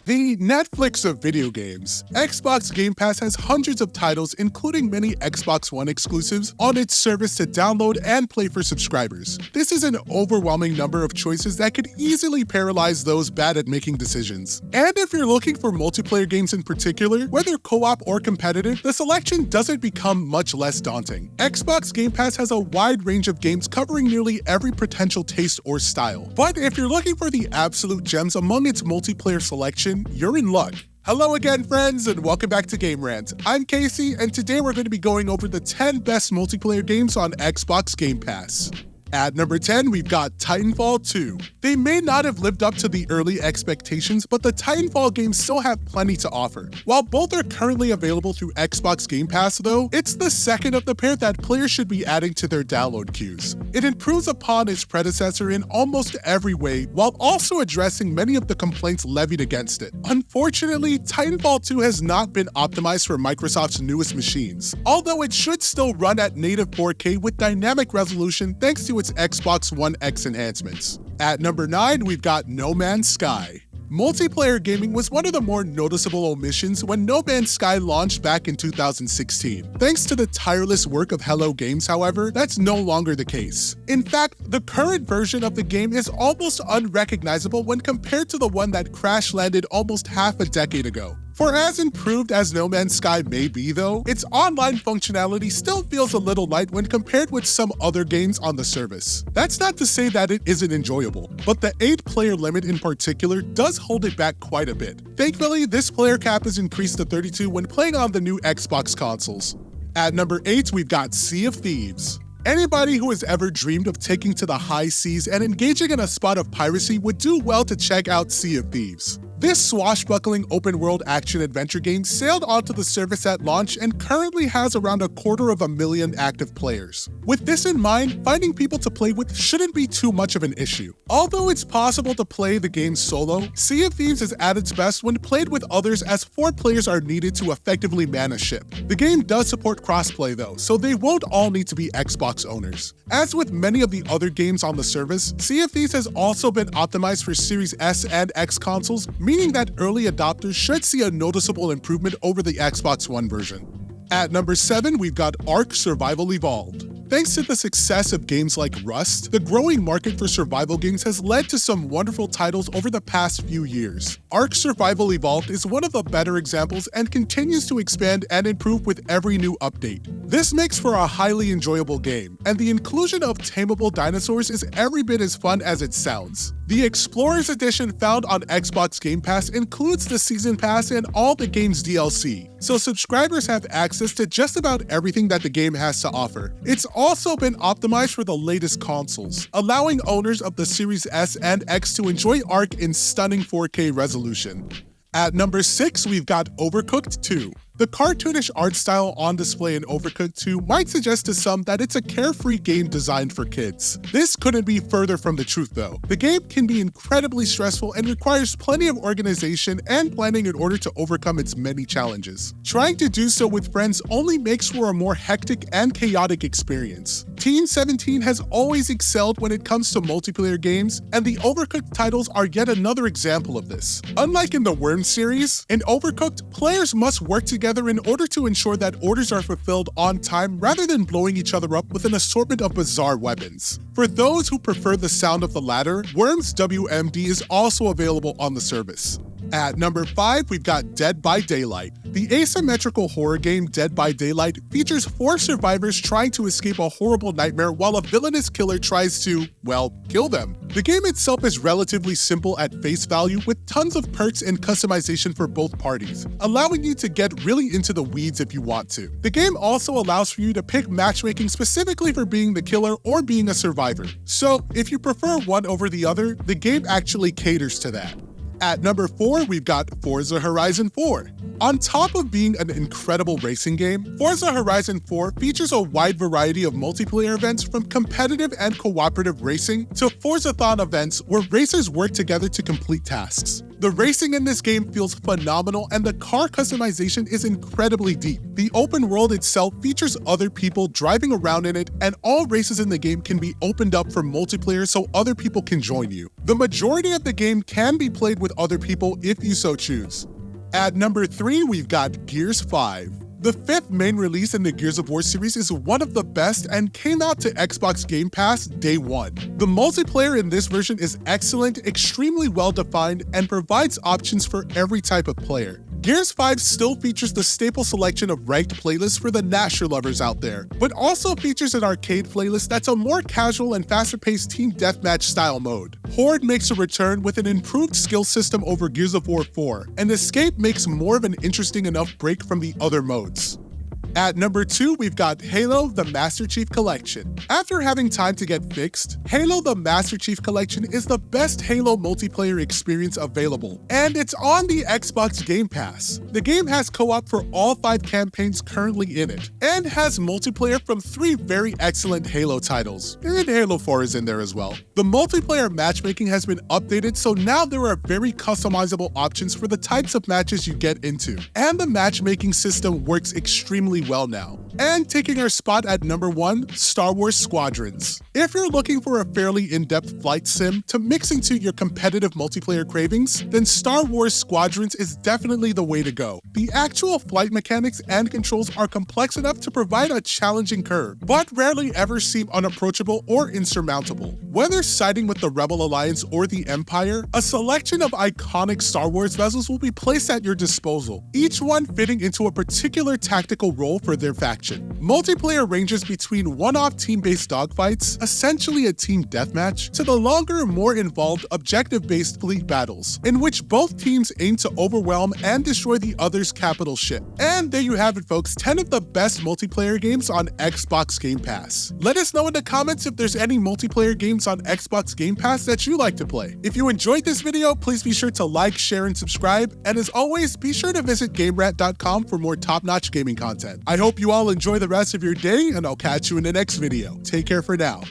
The Netflix of video games, Xbox Game Pass has hundreds of titles, including many Xbox One exclusives, on its service to download and play for subscribers. This is an overwhelming number of choices that could easily paralyze those bad at making decisions. And if you're looking for multiplayer games in particular, whether co-op or competitive, the selection doesn't become much less daunting. Xbox Game Pass has a wide range of games covering nearly every potential taste or style. But if you're looking for the absolute gems among its multiplayer selection, you're in luck. Hello again, friends, and welcome back to Game Rant. I'm Casey, and today we're going to be going over the 10 best multiplayer games on Xbox Game Pass. At number 10, we've got Titanfall 2. They may not have lived up to the early expectations, but the Titanfall games still have plenty to offer. While both are currently available through Xbox Game Pass though, it's the second of the pair that players should be adding to their download queues. It improves upon its predecessor in almost every way, while also addressing many of the complaints levied against it. Unfortunately, Titanfall 2 has not been optimized for Microsoft's newest machines, although it should still run at native 4K with dynamic resolution thanks to its Xbox One X enhancements. At number 9, we've got No Man's Sky. Multiplayer gaming was one of the more noticeable omissions when No Man's Sky launched back in 2016. Thanks to the tireless work of Hello Games, however, that's no longer the case. In fact, the current version of the game is almost unrecognizable when compared to the one that crash-landed almost half a decade ago. For as improved as No Man's Sky may be though, its online functionality still feels a little light when compared with some other games on the service. That's not to say that it isn't enjoyable, but the 8-player limit in particular does hold it back quite a bit. Thankfully, this player cap is increased to 32 when playing on the new Xbox consoles. At number 8, we've got Sea of Thieves. Anybody who has ever dreamed of taking to the high seas and engaging in a spot of piracy would do well to check out Sea of Thieves. This swashbuckling open-world action-adventure game sailed onto the service at launch and currently has around 250,000 active players. With this in mind, finding people to play with shouldn't be too much of an issue. Although it's possible to play the game solo, Sea of Thieves is at its best when played with others, as 4 players are needed to effectively man a ship. The game does support crossplay though, so they won't all need to be Xbox owners. As with many of the other games on the service, Sea of Thieves has also been optimized for Series S and X consoles, meaning that early adopters should see a noticeable improvement over the Xbox One version. At number 7, we've got Ark Survival Evolved. Thanks to the success of games like Rust, the growing market for survival games has led to some wonderful titles over the past few years. Ark Survival Evolved is one of the better examples and continues to expand and improve with every new update. This makes for a highly enjoyable game, and the inclusion of tameable dinosaurs is every bit as fun as it sounds. The Explorers Edition found on Xbox Game Pass includes the Season Pass and all the game's DLC, so subscribers have access to just about everything that the game has to offer. It's also been optimized for the latest consoles, allowing owners of the Series S and X to enjoy Ark in stunning 4K resolution. At number 6, we've got Overcooked 2. The cartoonish art style on display in Overcooked 2 might suggest to some that it's a carefree game designed for kids. This couldn't be further from the truth though. The game can be incredibly stressful and requires plenty of organization and planning in order to overcome its many challenges. Trying to do so with friends only makes for a more hectic and chaotic experience. Team 17 has always excelled when it comes to multiplayer games, and the Overcooked titles are yet another example of this. Unlike in the Worms series, in Overcooked, players must work together in order to ensure that orders are fulfilled on time rather than blowing each other up with an assortment of bizarre weapons. For those who prefer the sound of the latter, Worms WMD is also available on the service. At number 5, we've got Dead by Daylight. The asymmetrical horror game Dead by Daylight features 4 survivors trying to escape a horrible nightmare while a villainous killer tries to, well, kill them. The game itself is relatively simple at face value, with tons of perks and customization for both parties, allowing you to get really into the weeds if you want to. The game also allows for you to pick matchmaking specifically for being the killer or being a survivor. So if you prefer one over the other, the game actually caters to that. At number 4, we've got Forza Horizon 4. On top of being an incredible racing game, Forza Horizon 4 features a wide variety of multiplayer events from competitive and cooperative racing to Forzathon events where racers work together to complete tasks. The racing in this game feels phenomenal and the car customization is incredibly deep. The open world itself features other people driving around in it, and all races in the game can be opened up for multiplayer so other people can join you. The majority of the game can be played with other people if you so choose. At number 3, we've got Gears 5. The 5th main release in the Gears of War series is one of the best and came out to Xbox Game Pass day 1. The multiplayer in this version is excellent, extremely well defined, and provides options for every type of player. Gears 5 still features the staple selection of ranked playlists for the Nasher lovers out there, but also features an arcade playlist that's a more casual and faster-paced team deathmatch style mode. Horde makes a return with an improved skill system over Gears of War 4, and Escape makes more of an interesting enough break from the other modes. At number 2, we've got Halo the Master Chief Collection. After having time to get fixed, Halo the Master Chief Collection is the best Halo multiplayer experience available, and it's on the Xbox Game Pass. The game has co-op for all 5 campaigns currently in it, and has multiplayer from 3 very excellent Halo titles, and Halo 4 is in there as well. The multiplayer matchmaking has been updated, so now there are very customizable options for the types of matches you get into, and the matchmaking system works extremely well now. And taking our spot at number 1, Star Wars Squadrons. If you're looking for a fairly in-depth flight sim to mix into your competitive multiplayer cravings, then Star Wars Squadrons is definitely the way to go. The actual flight mechanics and controls are complex enough to provide a challenging curve, but rarely ever seem unapproachable or insurmountable. Whether siding with the Rebel Alliance or the Empire, a selection of iconic Star Wars vessels will be placed at your disposal, each one fitting into a particular tactical role for their faction. Multiplayer ranges between one-off team-based dogfights, essentially a team deathmatch, to the longer, more involved objective-based fleet battles, in which both teams aim to overwhelm and destroy the other's capital ship. And there you have it, folks, 10 of the best multiplayer games on Xbox Game Pass. Let us know in the comments if there's any multiplayer games on Xbox Game Pass that you like to play. If you enjoyed this video, please be sure to like, share, and subscribe, and as always, be sure to visit GameRat.com for more top-notch gaming content. I hope you all enjoy the rest of your day, and I'll catch you in the next video. Take care for now.